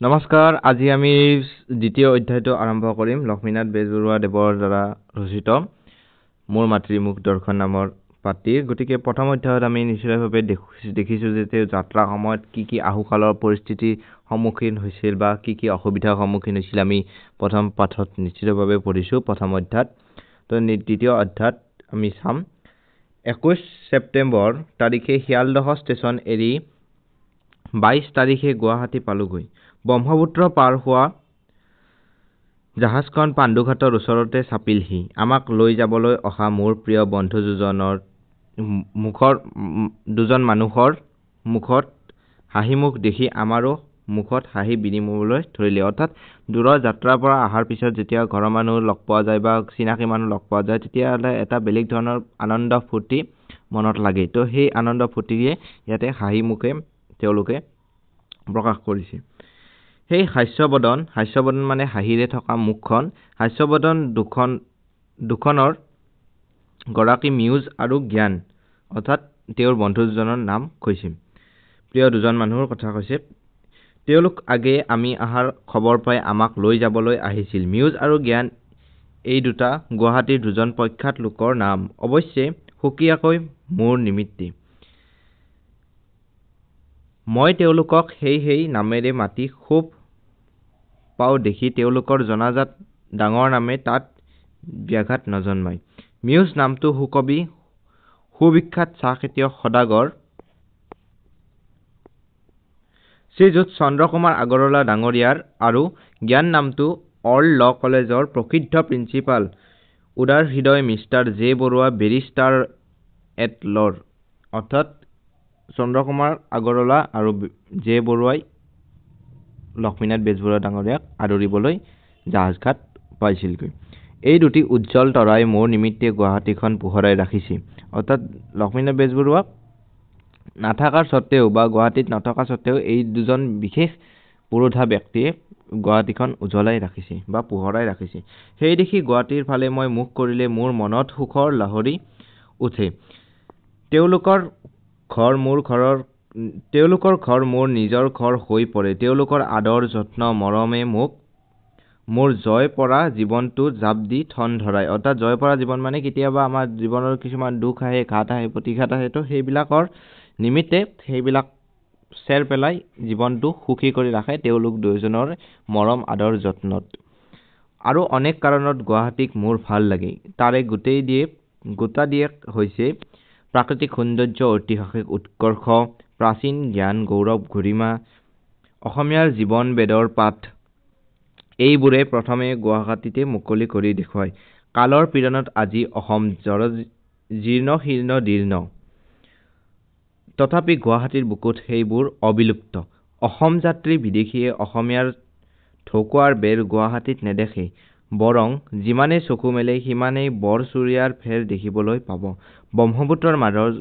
নমস্কাৰ, আজি আমি দ্বিতীয় অধ্যায়টো আৰম্ভ কৰিম। লক্ষ্মীনাথ বেজবৰুৱা দেৱৰ দ্বাৰা ৰচিত মোৰ মাতৃ মুখ দৰ্শন নামৰ পাঠটি। গতিকে প্ৰথম অধ্যায়ত আমি নিশ্চিতভাৱে দেখিছোঁ যে তেওঁ যাত্ৰাৰ সময়ত কি কি আহুকালৰ পৰিস্থিতিৰ সন্মুখীন হৈছিল বা কি কি অসুবিধাৰ সন্মুখীন হৈছিল আমি প্ৰথম পাঠত নিশ্চিতভাৱে পঢ়িছোঁ প্ৰথম অধ্যায়ত। তো দ্বিতীয় অধ্যায়ত আমি চাম 21 ছেপ্টেম্বৰ তাৰিখে শিয়ালদহ ষ্টেচন এৰি 22 তাৰিখে গুৱাহাটী পালোগৈ। ব্ৰহ্মপুত্ৰ পাৰ হোৱা জাহাজখন পাণ্ডুঘাটৰ ওচৰতে চাপিলহি। আমাক লৈ যাবলৈ অহা মোৰ প্ৰিয় বন্ধু দুজন মানুহৰ মুখত হাঁহিমুখ দেখি আমাৰো মুখত হাঁহি বিনিময়লৈ ধৰিলে। অৰ্থাৎ দূৰৰ যাত্ৰাৰ পৰা অহাৰ পিছত যেতিয়া ঘৰৰ মানুহ লগ পোৱা যায় বা চিনাকি মানুহ লগ পোৱা যায়, তেতিয়াহ'লে এটা বেলেগ ধৰণৰ আনন্দ ফূৰ্তি মনত লাগে। তো সেই আনন্দ ফূৰ্তিয়ে ইয়াতে হাঁহিমুখে তেওঁলোকে প্ৰকাশ কৰিছে। সেই হাস্যবদন মানে হাঁহিৰে থকা মুখখন, হাস্যবদন দুখনৰ গৰাকী মিউজ আৰু জ্ঞান, অৰ্থাৎ তেওঁৰ বন্ধু দুজনৰ নাম কৈছে, প্ৰিয় দুজন মানুহৰ কথা কৈছে। তেওঁলোক আগেয়ে আমি অহাৰ খবৰ পাই আমাক লৈ যাবলৈ আহিছিল। মিউজ আৰু জ্ঞান এই দুটা গুৱাহাটীৰ দুজন প্ৰখ্যাত লোকৰ নাম, অৱশ্যে সুকীয়াকৈ মোৰ নিমিত্তে। মই তেওঁলোকক সেই নামেৰে মাতি খুব পাওঁ দেখি তেওঁলোকৰ জনাজাত ডাঙৰ নামে তাত ব্যাঘাত নজন্মায়। মিউজ নামটো সুকবি, সুবিখ্যাত চাহ খেতিয়ক সদাগৰ শ্ৰীযুত চন্দ্ৰকুমাৰ আগৰৱালা ডাঙৰীয়াৰ, আৰু জ্ঞান নামটো অল ল কলেজৰ প্ৰসিদ্ধ প্ৰিন্সিপাল উদাৰ হৃদয় mister J Barua barrister at law. অৰ্থাৎ চন্দ্ৰকুমাৰ আগৰৱালা আৰু জে বৰুৱাই লক্ষ্মীনাথ বেজবৰুৱা ডাঙৰীয়াক আদৰিবলৈ জাহাজঘাট পাইছিলগৈ। এই দুটি উজ্জ্বল তৰাই মোৰ নিমিত্তে গুৱাহাটীখন পোহৰাই ৰাখিছে। অৰ্থাৎ লক্ষ্মীনাথ বেজবৰুৱাক নাথাকাৰ স্বত্তেও বা গুৱাহাটীত নথকা স্বত্তেও এই দুজন বিশেষ পুৰোধা ব্যক্তিয়ে গুৱাহাটীখন উজ্বলাই ৰাখিছে বা পোহৰাই ৰাখিছে। সেই দেখি গুৱাহাটীৰ ফালে মই মুখ কৰিলে মোৰ মনত সুখৰ লহৰী উঠে। তেওঁলোকৰ ঘৰ মোৰ নিজৰ ঘৰ হৈ পৰে। তেওঁলোকৰ আদৰ যত্ন মৰমে মোক মোৰ জয় পৰা জীৱনটো জাপ দি থন ধৰাই। অৰ্থাৎ জয় পৰা জীৱন মানে কেতিয়াবা আমাৰ জীৱনৰ কিছুমান দুখ আহে, ঘাট আহে, প্ৰতিঘাত আহে, তো সেইবিলাকৰ নিমিত্তে সেইবিলাক চেৰ পেলাই জীৱনটো সুখী কৰি ৰাখে তেওঁলোক দুয়োজনৰ মৰম আদৰ যত্নত। আৰু অনেক কাৰণত গুৱাহাটীক মোৰ ভাল লাগে। তাৰে গোটা দিয়ে হৈছে প্ৰাকৃতিক সৌন্দৰ্য, ঐতিহাসিক উৎকৰ্ষ, প্ৰাচীন জ্ঞান, গৌৰৱ, গৰিমা, অসমীয়াৰ জীৱন বেদৰ পাঠ, এইবোৰে প্ৰথমে গুৱাহাটীতে মুকলি কৰি দেখুৱায়। কালৰ পীড়নত আজি অসম জীৰ্ণ শীৰ্ণ দীৰ্ণ, তথাপি গুৱাহাটীৰ বুকুত সেইবোৰ অবিলুপ্ত। অসম যাত্ৰী বিদেশীয়ে অসমীয়াৰ ঢকুৱাৰ বেৰ গুৱাহাটীত নেদেখে, বৰং যিমানে চকু মেলে সিমানেই বৰচুৰীয়াৰ ফেৰ দেখিবলৈ পাব। ব্ৰহ্মপুত্ৰৰ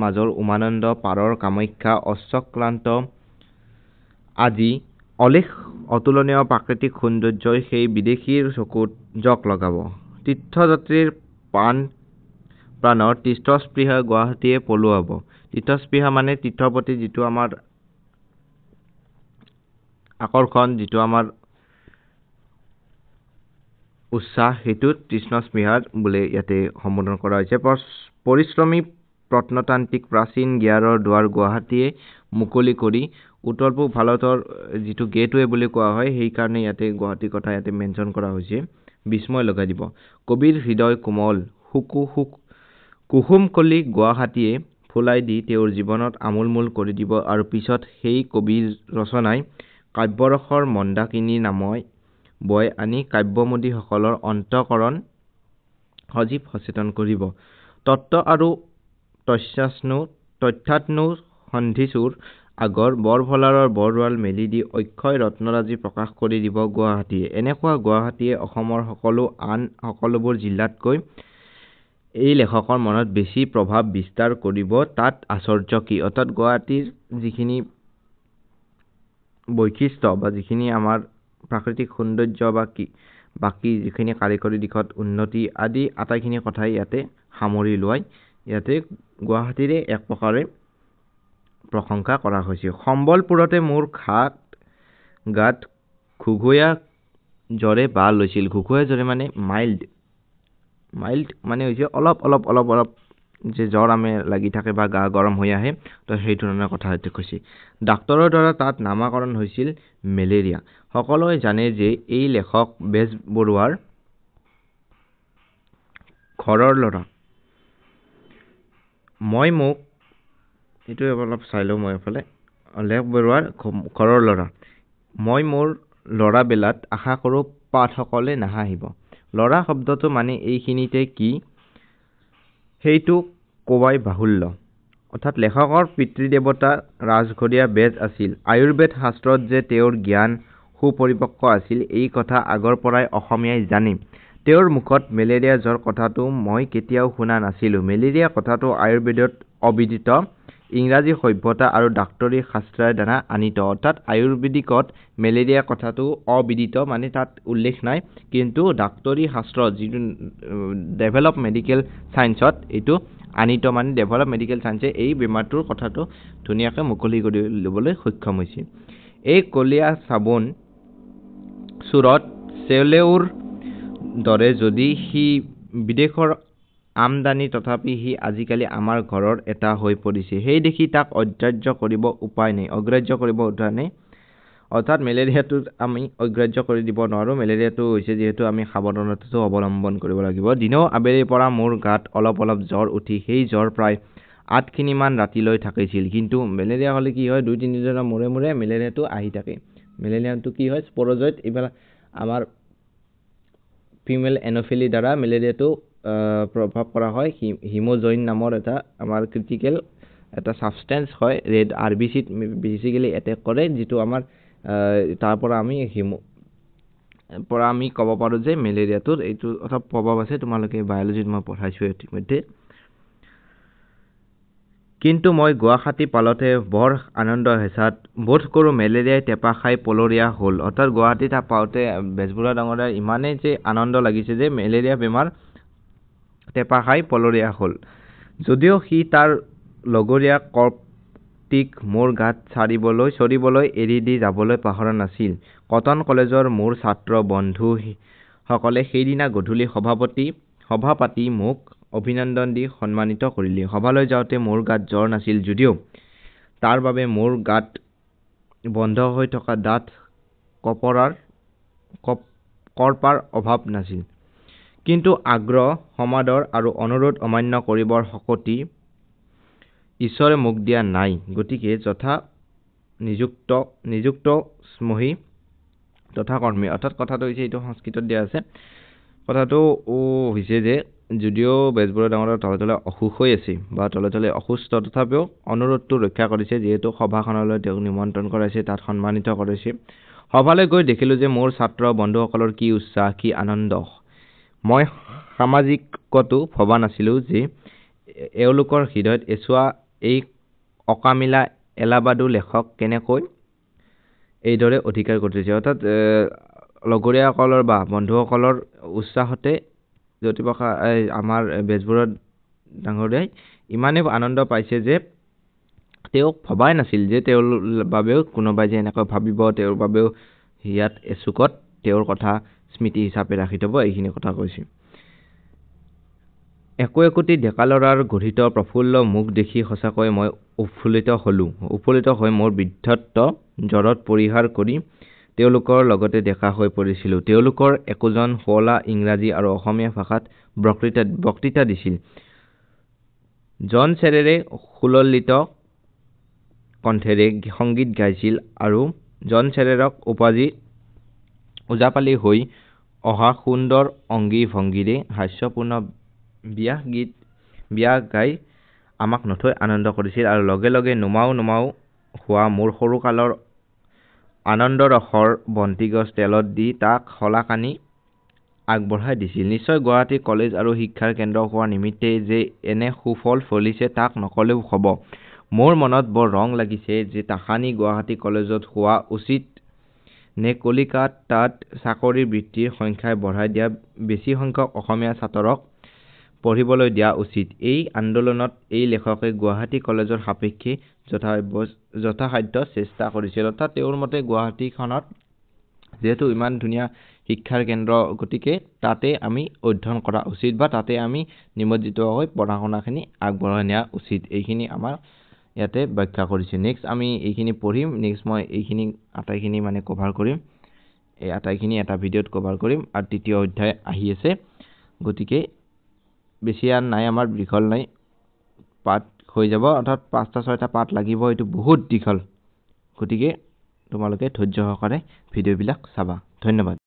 মাজৰ উমানন্দ পাৰৰ কামাখ্যা, অশ্বক্লান্ত আজি অলেখ অতুলনীয় প্ৰাকৃতিক সৌন্দৰ্যই সেই বিদেশীৰ চকুত জক লগাব। তীৰ্থযাত্ৰীৰ প্ৰাণৰ তীৰ্থস্পৃহা গুৱাহাটীয়ে পলুৱাব। তীৰ্থস্পৃহা মানে তীৰ্থৰ প্ৰতি যিটো আমাৰ আকৰ্ষণ, যিটো আমাৰ উৎসাহ, সেইটো তৃষ্ণস্পৃহাৰ বোলে ইয়াতে সম্বোধন কৰা হৈছে। পৰিশ্ৰমী প্ৰত্নতান্ত্ৰিক প্ৰাচীন জ্ঞানৰ দুৱাৰ গুৱাহাটীয়ে মুকলি কৰি উত্তৰ পূব ভাৰতৰ যিটো গেটৱে বুলি কোৱা হয়, সেইকাৰণে ইয়াতে গুৱাহাটীৰ কথা ইয়াতে মেনশ্যন কৰা হৈছে। বিস্ময় লগাই দিব। কবিৰ হৃদয় কোমল, কুসুম কলি গুৱাহাটীয়ে ফুলাই দি তেওঁৰ জীৱনত আমোলমোল কৰি দিব, আৰু পিছত সেই কবিৰ ৰচনাই কাব্যৰসৰ মন্দাকিনী নামই বৈ আনি কাব্যমোদীসকলৰ অন্তঃকৰণ সজীৱ সচেতন কৰিব। তত্ত্ব আৰু তথ্যাত্মো সন্ধিচূৰ আগৰ বৰভলাৰৰ বৰদোৱাল মেলি দি অক্ষয় ৰত্নৰাজি প্ৰকাশ কৰি দিব গুৱাহাটীয়ে। এনেকুৱা গুৱাহাটীয়ে অসমৰ আন সকলোবোৰ জিলাতকৈ এই লেখকৰ মনত বেছি প্ৰভাৱ বিস্তাৰ কৰিব। তাত আশ্চৰ্য কি? অৰ্থাৎ গুৱাহাটীৰ যিখিনি বৈশিষ্ট্য বা যিখিনি আমাৰ প্ৰাকৃতিক সৌন্দৰ্য বা বাকী যিখিনি কাৰিকৰী দিশত উন্নতি আদি আটাইখিনি কথাই ইয়াতে সামৰি লোৱাই ইয়াতে গুৱাহাটীৰে এক প্ৰকাৰে প্ৰশংসা কৰা হৈছে। সম্বলপুৰতে মোৰ গাত ঘুঘুয়া জ্বৰে বাহ লৈছিল। ঘুঘুয়া জ্বৰে মানে মাইল্ড মানে হৈছে অলপ যে জ্বৰ আমি লাগি থাকে বা গা গৰম হৈ আহে, তো সেই ধৰণৰ কথা এইটো কৈছে। ডাক্তৰৰ দ্বাৰা তাত নামাকৰণ হৈছিল মেলেৰিয়া। সকলোৱে জানে যে এই লেখক বেজবৰুৱাৰ ঘৰৰ ল'ৰা। এইটো অলপ চাই লওঁ মই এফালে। বেজবৰুৱাৰ ঘৰৰ ল'ৰা। মই মোৰ ল'ৰাবেলাত আশা কৰোঁ পাঠকলে নাহাঁহিব। ল'ৰা শব্দটো মানে এইখিনিতে কি সেইটো কোৱাই বাহুল্য। অৰ্থাৎ লেখকৰ পিতৃদেৱতা ৰাজঘৰীয়া বেজ আছিল। আয়ুৰ্বেদ শাস্ত্ৰত যে তেওঁৰ জ্ঞান সুপৰিপক্ক আছিল, এই কথা আগৰ পৰাই অসমীয়াই জানে। তেওঁৰ মুখত মেলেৰিয়া জ্বৰ কথাটো মই কেতিয়াও শুনা নাছিলোঁ। মেলেৰিয়া কথাটো আয়ুৰ্বেদত অবিদিত, ইংৰাজী সভ্যতা আৰু ডাক্তৰী শাস্ত্ৰৰ দ্বাৰা আনিত। অৰ্থাৎ আয়ুৰ্বেদিকত মেলেৰিয়া কথাটো অবিদিত, মানে তাত উল্লেখ নাই, কিন্তু ডাক্তৰী শাস্ত্ৰত যিটো ডেভেলপ মেডিকেল চায়েন্সত এইটো আনিত, মানে ডেভেলপ মেডিকেল চায়েন্সে এই বেমাৰটোৰ কথাটো ধুনীয়াকৈ মুকলি কৰি ল'বলৈ সক্ষম হৈছে। এই কলীয়া চাবোন চুৰত চেলেউৰ দৰে যদি সি বিদেশৰ আমদানি, তথাপি সি আজিকালি আমাৰ ঘৰৰ এটা হৈ পৰিছে। সেই দেখি তাক অগ্ৰাহ্য কৰিব উপায় নাই। অৰ্থাৎ মেলেৰিয়াটো আমি অগ্ৰাহ্য কৰি দিব নোৱাৰোঁ। মেলেৰিয়াটো হৈছে যিহেতু আমি সাৱধানতাটো অৱলম্বন কৰিব লাগিব। দিনেও আবেলিৰ পৰা মোৰ গাত অলপ জ্বৰ উঠি সেই জ্বৰ প্ৰায় 8খিনিমান ৰাতিলৈ থাকিছিল। কিন্তু মেলেৰিয়া হ'লে কি হয়, 2-3 দিনৰ মূৰে মূৰে মেলেৰিয়াটো আহি থাকে। মেলেৰিয়াটো কি হয়, স্পৰজইড, এইফালে আমাৰ ফিমেল এন'ফিলি দ্বাৰা মেলেৰিয়াটো প্ৰভাৱ কৰা হয়। হিমোজইন নামৰ এটা আমাৰ ক্ৰিটিকেল এটা ছাবষ্টেন্স হয়, ৰেড RBCত বেচিকেলি এটেক কৰে, যিটো আমাৰ তাৰ পৰা আমি ক'ব পাৰোঁ যে মেলেৰিয়াটোৰ এইটো অলপ প্ৰভাৱ আছে। তোমালোকে বায়'লজিত মই পঢ়াইছোঁ ইতিমধ্যে। কিন্তু মই গুৱাহাটী পালতে বৰ আনন্দৰ হেঁচাত বোধ কৰোঁ মেলেৰিয়াই টেপা খাই পলৰীয়া হ'ল। অৰ্থাৎ গুৱাহাটীত পাওঁতে বেজবৰুৱা ডাঙৰীয়াৰ ইমানেই যে আনন্দ লাগিছে যে মেলেৰিয়া বেমাৰ টেপা খাই পলৰীয়া হ'ল। যদিও সি তাৰ লগৰীয়া কৰ্পটিক মোৰ গাত চৰিবলৈ এৰি দি যাবলৈ পাহৰা নাছিল। কটন কলেজৰ মোৰ ছাত্ৰ বন্ধুসকলে সেইদিনা গধূলি সভা পাতি মোক অভিনন্দন দি সন্মানিত কৰিলে। সভালৈ যাওঁতে মোৰ গাত জ্বৰ নাছিল যদিও তাৰ বাবে মোৰ গাত বন্ধ হৈ থকা ডাঠ কৰ্পাৰ অভাৱ নাছিল। কিন্তু আগ্ৰহ, সমাদৰ আৰু অনুৰোধ অমান্য কৰিবৰ শক্তি ঈশ্বৰে মোক দিয়া নাই। গতিকে যথা নিযুক্ত স্মহি তথা কৰ্মী। অৰ্থাৎ কথাটো হৈছে, এইটো সংস্কৃতত দিয়া আছে। কথাটো হৈছে যে যদিও বেজবৰুৱা ডাঙৰীয়া তলে অসুখ হৈ আছে বা তলে অসুস্থ, তথাপিও অনুৰোধটো ৰক্ষা কৰিছে। যিহেতু সভাখনলৈ তেওঁক নিমন্ত্ৰণ কৰাইছে, তাত সন্মানিত কৰিছে। সভালৈ গৈ দেখিলোঁ যে মোৰ ছাত্ৰ বন্ধুসকলৰ কি উৎসাহ, কি আনন্দ। মই সামাজিকতো ভবা নাছিলোঁ যে এওঁলোকৰ হৃদয়ত এছোৱা এই অকামিলা এলাবাদু লেখক কেনেকৈ এইদৰে অধিকাৰ কৰিছে। অৰ্থাৎ লগৰীয়াসকলৰ বা বন্ধুসকলৰ উৎসাহতে জ্যোতিপ্ৰসাদ আমাৰ বেজবৰুৱা ডাঙৰীয়াই ইমানেই আনন্দ পাইছে যে তেওঁ ভবাই নাছিল যে তেওঁৰ বাবেও কোনোবাই যে এনেকৈ ভাবিব, তেওঁৰ বাবেও ইয়াত এচুকত তেওঁৰ কথা স্মৃতি হিচাপে ৰাখি থ'ব, এইখিনি কথা কৈছে। একোটি ডেকা ল'ৰাৰ গঠিত প্ৰফুল্ল মুখ দেখি সঁচাকৈ মই উৎফুল্লিত হ'লোঁ। উৎফুল্লিত হৈ মোৰ বৃদ্ধত্ব জ্বৰত পৰিহাৰ কৰি তেওঁলোকৰ লগতে দেখা হৈ পৰিছিলোঁ। তেওঁলোকৰ একোজন শুৱলা ইংৰাজী আৰু অসমীয়া ভাষাত বক্তৃতা দিছিল। জন চেৰেৰে সুললিত কণ্ঠেৰে সংগীত গাইছিল আৰু জন চেৰেৰক ওজাপালি হৈ অহা সুন্দৰ অংগী ভংগীৰে হাস্যপূৰ্ণ বিয়া গাই আমাক নথৈ আনন্দ কৰিছিল আৰু লগে লগে নুমাও হোৱা মোৰ সৰুকালৰ আনন্দৰসৰ বন্তিগছ তেলত দি তাক শলাকানি আগবঢ়াই দিছিল। নিশ্চয় গুৱাহাটী কলেজ আৰু শিক্ষাৰ কেন্দ্ৰ হোৱাৰ নিমিত্তে যে এনে সুফল ফলিছে তাক নকলেও হ'ব। মোৰ মনত বৰ ৰং লাগিছে যে তাহানি গুৱাহাটী কলেজত হোৱা উচিত নে কলিকাতাত চাকৰিৰ বৃত্তিৰ সংখ্যাই বঢ়াই দিয়া, বেছি সংখ্যক অসমীয়া ছাত্ৰক পঢ়িবলৈ দিয়া উচিত। এই আন্দোলনত এই লেখকে গুৱাহাটী কলেজৰ সাপেক্ষে যথাসাধ্য চেষ্টা কৰিছিল। অৰ্থাৎ তেওঁৰ মতে গুৱাহাটীখনত যেহেতু ইমান ধুনীয়া শিক্ষাৰ কেন্দ্ৰ গতিকে তাতে আমি অধ্যয়ন কৰা উচিত বা তাতে আমি নিমজ্জিত হৈ পঢ়া শুনাখিনি আগবঢ়াই নিয়া উচিত এইখিনি আমাৰ ইয়াতে ব্যাখ্যা কৰিছে নেক্সট আমি এইখিনি পঢ়িম নেক্সট মই এইখিনি আটাইখিনি মানে কভাৰ কৰিম এই আটাইখিনি এটা ভিডিঅ'ত কভাৰ কৰিম আৰু তৃতীয় অধ্যায় আহি আছে গতিকে বেছি আৰ নাই আমাৰ দীঘল নাই পাঠ হৈ যাব অৰ্থাৎ 5টা 6টা পাঠ লাগিব এইটো বহুত দীঘল গতিকে তোমালোকে ধৈৰ্য সহকাৰে ভিডিঅ'বিলাক চাবা ধন্যবাদ